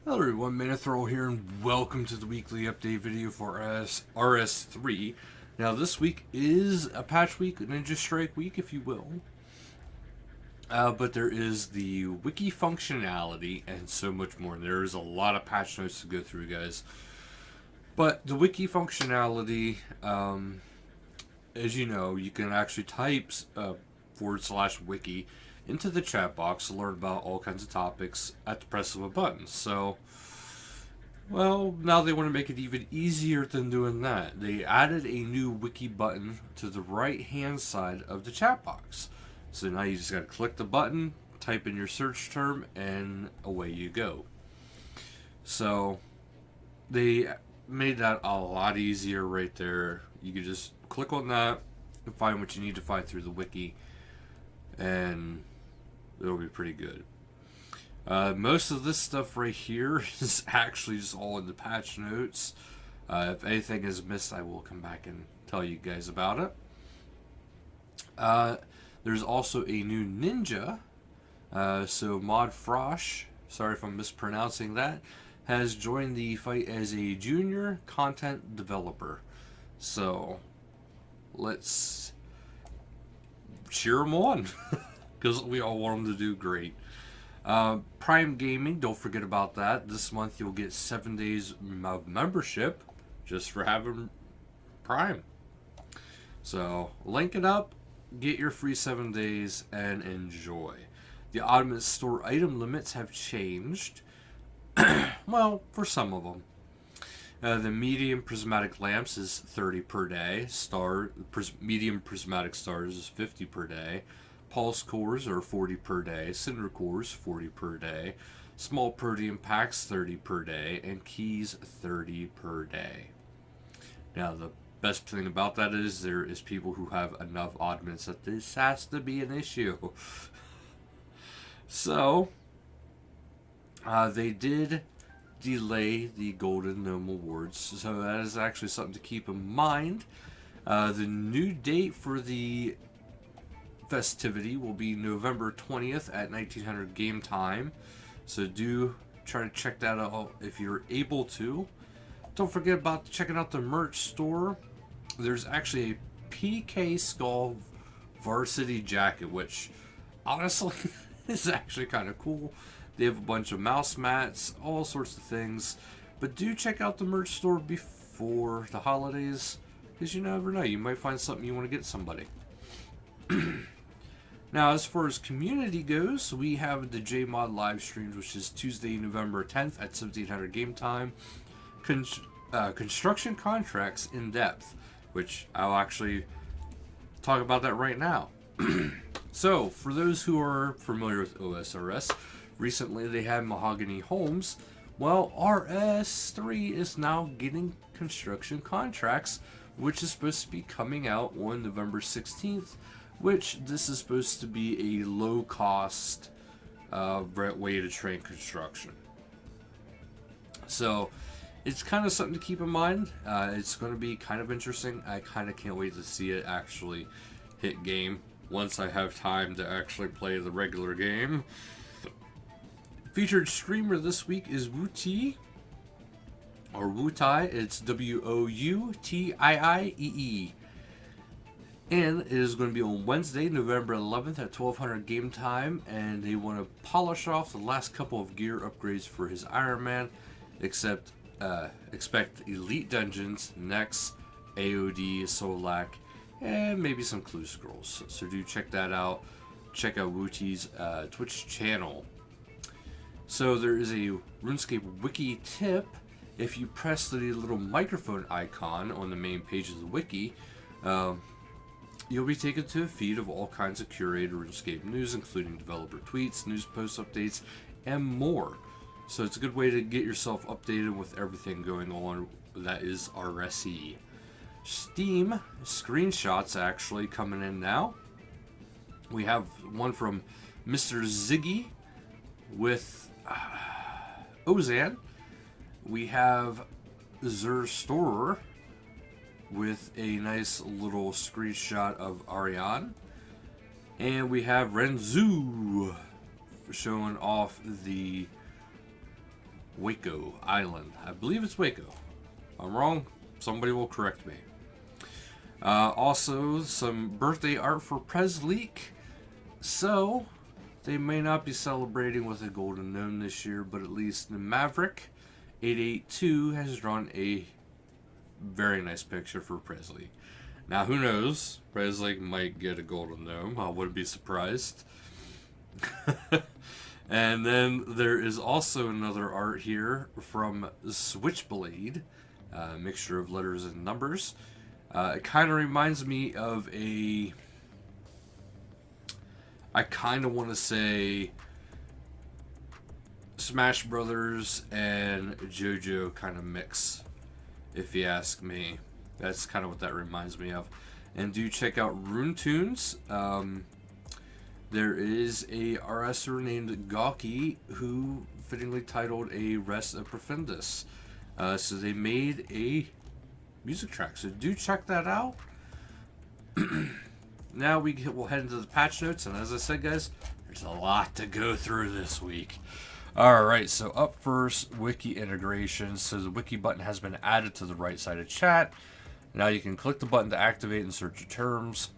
Hello everyone, Manithral here, and welcome to the weekly update video for RS3. Now this week is a patch week, Ninja Strike week if you will. But there is the wiki functionality and so much more. There is a lot of patch notes to go through, guys. But the wiki functionality, as you know, you can actually type /wiki into the chat box to learn about all kinds of topics at the press of a button. So, well, now they want to make it even easier than doing that. They added a new wiki button to the right hand side of the chat box. So now you just got to click the button, type in your search term, and away you go. So they made that a lot easier right there. You can just click on that and find what you need to find through the wiki, and it'll be pretty good. Most of this stuff right here is actually just all in the patch notes. If anything is missed, I will come back and tell you guys about it. There's also a new ninja. So Mod Frosh, sorry if I'm mispronouncing that, has joined the fight as a junior content developer. So let's cheer him on, because we all want him to do great. Prime Gaming, don't forget about that. This month you'll get 7 days of membership just for having Prime. So link it up, get your free 7 days, and enjoy. The Ultimate Store item limits have changed. Well, for some of them. The medium prismatic lamps is 30 per day. Medium prismatic stars is 50 per day. Pulse cores are 40 per day. Cinder cores 40 per day. Small protein packs 30 per day. And keys 30 per day. Now the best thing about that is there is people who have enough oddments that this has to be an issue. So they did delay the Golden Gnome Awards, so that is actually something to keep in mind. The new date for the festivity will be November 20th at 1900 game time, so do try to check that out if you're able to. Don't forget about checking out the merch store. There's actually a PK Skull varsity jacket, which honestly is actually kind of cool. They have a bunch of mouse mats, all sorts of things. But do check out the merch store before the holidays, because you never know, you might find something you want to get somebody. Now, as far as community goes, we have the JMod live streams, which is Tuesday, November 10th at 1700 game time. Construction contracts in depth, which I'll actually talk about that right now. So, for those who are familiar with OSRS, recently they had Mahogany Homes. Well, RS3 is now getting construction contracts, which is supposed to be coming out on November 16th, which this is supposed to be a low-cost way to train construction. So, it's kind of something to keep in mind. It's going to be kind of interesting. I kind of can't wait to see it actually hit game once I have time to actually play the regular game. Featured streamer this week is Wootie, or Wootie. It's WOUTIIEE. And it is going to be on Wednesday, November 11th at 1200 game time, and they want to polish off the last couple of gear upgrades for his Iron Man, expect Elite Dungeons, Nex, AOD, Solak, and maybe some clue scrolls. So do check that out. Check out Wootie's Twitch channel. So there is a RuneScape wiki tip. If you press the little microphone icon on the main page of the wiki, you'll be taken to a feed of all kinds of curated RuneScape news, including developer tweets, news post updates, and more. So it's a good way to get yourself updated with everything going on that is RSE. Steam screenshots actually coming in now. We have one from Mr. Ziggy with Ozan. We have Zur Storer with a nice little screenshot of Ariane. And we have Renzu showing off the Waco Island. I believe it's Waco. If I'm wrong, somebody will correct me. Also, some birthday art for Presleek. So, they may not be celebrating with a golden gnome this year, but at least the Maverick 882 has drawn a very nice picture for Presley. Now, who knows? Presley might get a golden gnome. I wouldn't be surprised. And then there is also another art here from Switchblade, a mixture of letters and numbers. It kind of reminds me of I kind of want to say Smash Brothers and JoJo kind of mix, if you ask me. That's kind of what that reminds me of. And do check out Rune Tunes. There is a RS3 named Gawky who fittingly titled a Rest of Profundus. So they made a music track. So do check that out. Now we'll head into the patch notes. And as I said, guys, there's a lot to go through this week. Alright, so up first, wiki integration. So the wiki button has been added to the right side of chat. Now you can click the button to activate and search your terms,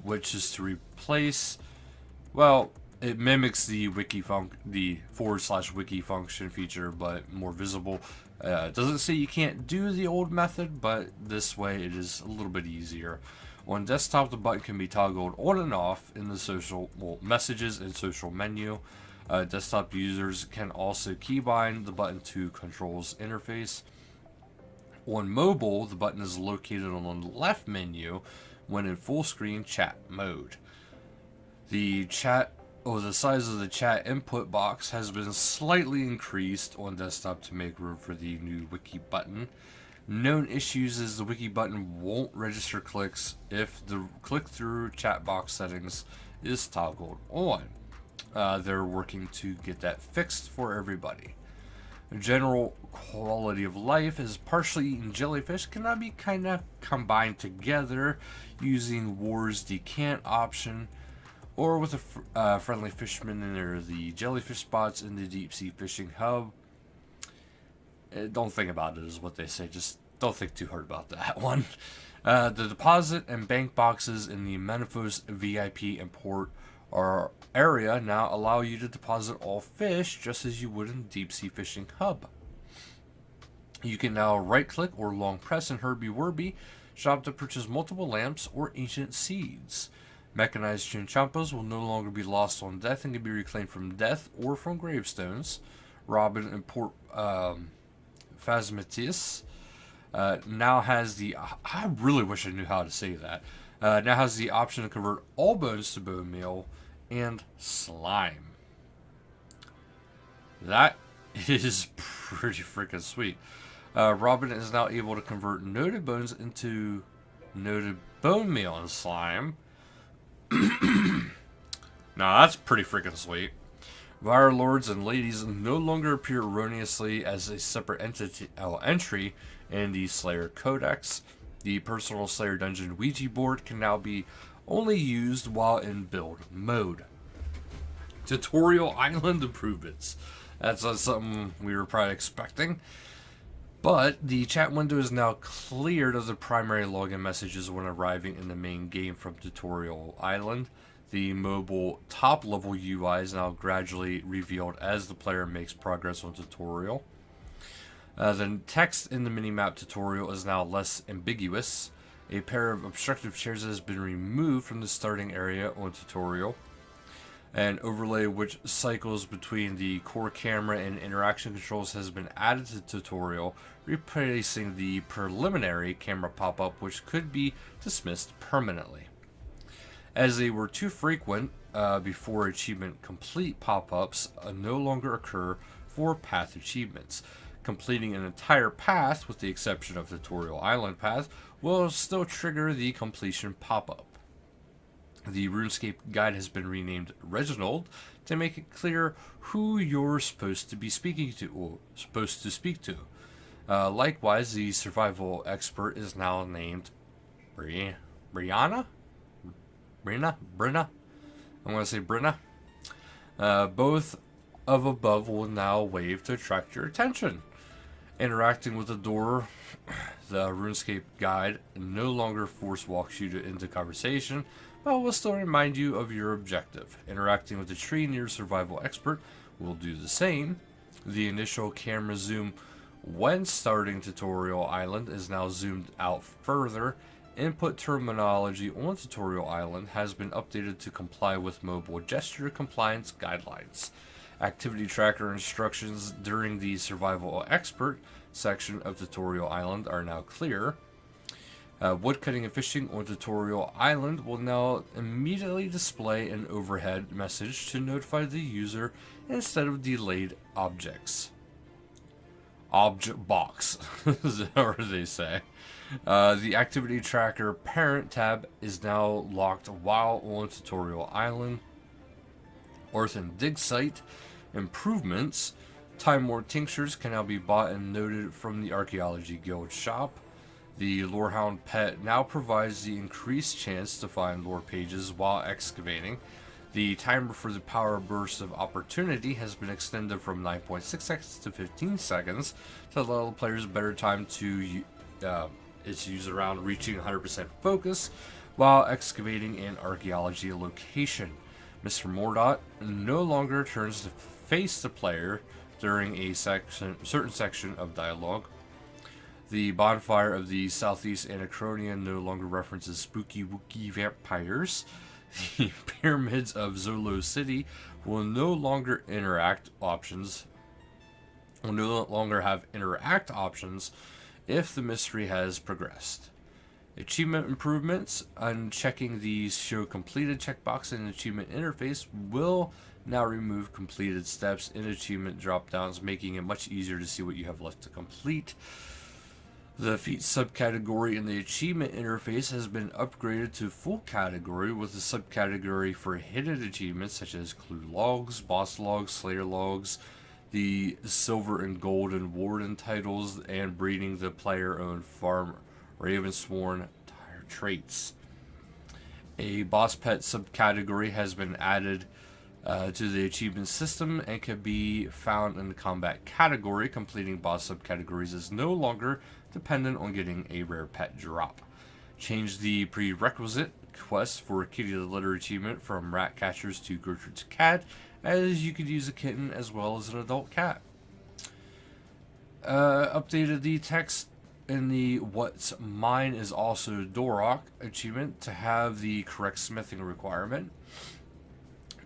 which is to replace, well, it mimics the the /wiki function feature, but more visible. It doesn't say you can't do the old method, but this way it is a little bit easier. On desktop, the button can be toggled on and off in the messages and social menu. Desktop users can also keybind the button to controls interface. On mobile, the button is located on the left menu when in full screen chat mode. The size of the chat input box has been slightly increased on desktop to make room for the new wiki button. Known issues is the wiki button won't register clicks if the click-through chat box settings is toggled on. They're working to get that fixed for everybody. General quality of life is partially eaten jellyfish cannot be kind of combined together using War's decant option or with a friendly fisherman in the jellyfish spots in the deep sea fishing hub. Don't think about it is what they say. Just don't think too hard about that one. The deposit and bank boxes in the Manithral VIP import area now allow you to deposit all fish just as you would in the deep sea fishing hub. You can now right click or long press in Herbie Werby shop to purchase multiple lamps or ancient seeds. Mechanized chinchompas will no longer be lost on death and can be reclaimed from death or from gravestones. Robin and Port Phasmatis now has the... I really wish I knew how to say that. Now has the option to convert all bones to bone meal and slime. That is pretty freaking sweet. Robin is now able to convert noted bones into noted bone meal and slime. Now that's pretty freaking sweet. Vire Lords and Ladies no longer appear erroneously as a separate entry in the Slayer Codex. The Personal Slayer Dungeon Ouija board can now be only used while in build mode. Tutorial Island improvements. That's not something we were probably expecting. But the chat window is now cleared of the primary login messages when arriving in the main game from Tutorial Island. The mobile top level UI is now gradually revealed as the player makes progress on tutorial. The text in the minimap tutorial is now less ambiguous. A pair of obstructive chairs has been removed from the starting area on tutorial. An overlay which cycles between the core camera and interaction controls has been added to tutorial, replacing the preliminary camera pop-up which could be dismissed permanently. As they were too frequent before achievement complete pop-ups no longer occur for path achievements. Completing an entire path, with the exception of Tutorial Island path, will still trigger the completion pop-up. The RuneScape guide has been renamed Reginald to make it clear who you're supposed to be speaking to, or supposed to speak to. Likewise, the survival expert is now named Brenna? I'm going to say Brenna. Both of above will now wave to attract your attention. Interacting with the door, the RuneScape guide no longer force walks you into conversation, but will still remind you of your objective. Interacting with the tree near survival expert will do the same. The initial camera zoom when starting Tutorial Island is now zoomed out further. Input terminology on Tutorial Island has been updated to comply with mobile gesture compliance guidelines. Activity tracker instructions during the Survival Expert section of Tutorial Island are now clear. Woodcutting and fishing on Tutorial Island will now immediately display an overhead message to notify the user instead of delayed objects. Object box, or they say. The Activity Tracker Parent tab is now locked while on Tutorial Island. Earth and Dig Site improvements. Time War tinctures can now be bought and noted from the Archaeology Guild shop. The Lorehound pet now provides the increased chance to find lore pages while excavating. The timer for the Power Burst of Opportunity has been extended from 9.6 seconds to 15 seconds to allow players better time to its use around reaching 100% focus while excavating an archaeology location. Mr. Mordot no longer turns to face the player during a certain section of dialogue. The bonfire of the Southeast Anacronia no longer references spooky wookie vampires. The pyramids of Zolo City will no longer have interact options if the mystery has progressed. Achievement improvements. Unchecking the show completed checkbox in the achievement interface will now remove completed steps in achievement drop-downs, making it much easier to see what you have left to complete. The feat subcategory in the achievement interface has been upgraded to full category with a subcategory for hidden achievements such as clue logs, boss logs, slayer logs, the silver and gold and warden titles, and breeding the player-owned farm Ravensworn traits. A boss pet subcategory has been added to the achievement system and can be found in the combat category. Completing boss subcategories is no longer dependent on getting a rare pet drop. Change the prerequisite quest for Kitty the Litter achievement from rat catchers to Gertrude's cat, as you could use a kitten as well as an adult cat. Updated the text in the What's Mine is Also Dorok achievement to have the correct smithing requirement.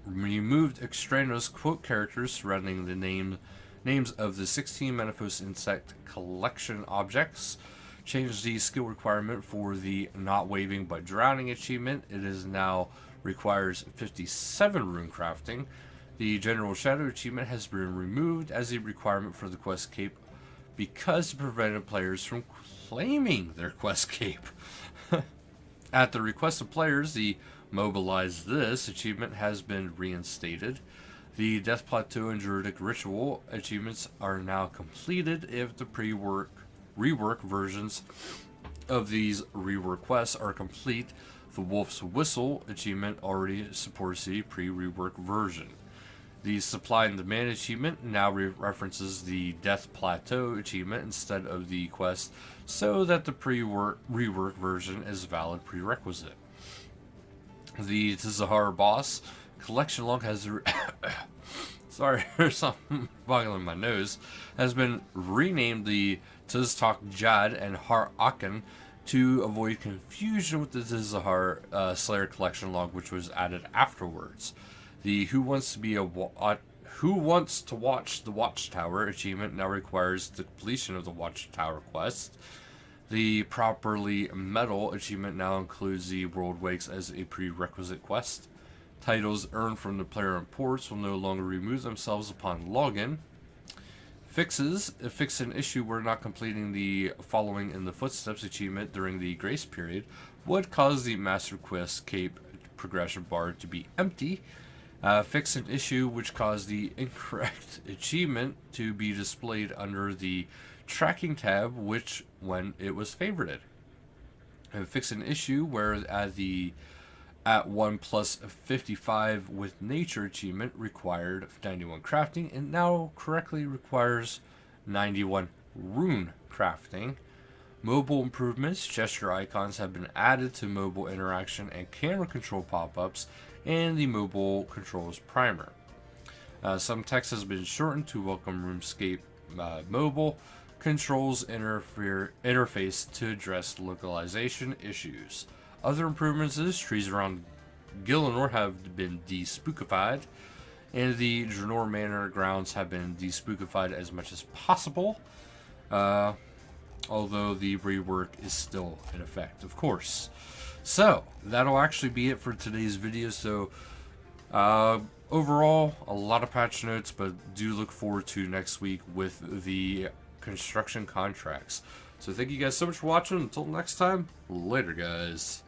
Removed extraneous quote characters surrounding the names of the 16 Menaphos insect collection objects. Changed the skill requirement for the not waving but drowning achievement. It is now requires 57 rune crafting. The general shadow achievement has been removed as a requirement for the quest cape because it prevented players from claiming their quest cape. At the request of players, the Mobilize This achievement has been reinstated. The Death Plateau and Druidic Ritual achievements are now completed if the rework versions of these rework quests are complete. The Wolf's Whistle achievement already supports the pre-rework version. The Supply and Demand achievement now references the Death Plateau achievement instead of the quest, so that the rework version is valid prerequisite. The Tizahar boss collection log has sorry, there's something boggling my nose, has been renamed the Tiztok Jad and Har Aken to avoid confusion with the Tizahar Slayer collection log, which was added afterwards. The Who Wants to Watch the Watchtower achievement now requires the completion of the Watchtower quest. The Properly Metal achievement now includes the World Wakes as a prerequisite quest. Titles earned from the player reports will no longer remove themselves upon login. Fixes. Fix an issue where not completing the Following in the Footsteps achievement during the grace period would cause the Master Quest Cape progression bar to be empty. Fix an issue which caused the incorrect achievement to be displayed under the Tracking tab when it was favorited. And fix an issue where the at 1 plus 55 with nature achievement required 91 crafting, and now correctly requires 91 rune crafting. Mobile improvements, gesture icons have been added to mobile interaction and camera control pop-ups, and the mobile controls primer. Some text has been shortened to welcome RuneScape mobile controls interface to address localization issues. Other improvements is trees around Gillinor have been despookified, and the Draenor Manor grounds have been despookified as much as possible, although the rework is still in effect, of course. So, that'll actually be it for today's video. So, overall, a lot of patch notes, but do look forward to next week with the construction contracts. So, thank you guys so much for watching. Until next time, later, guys.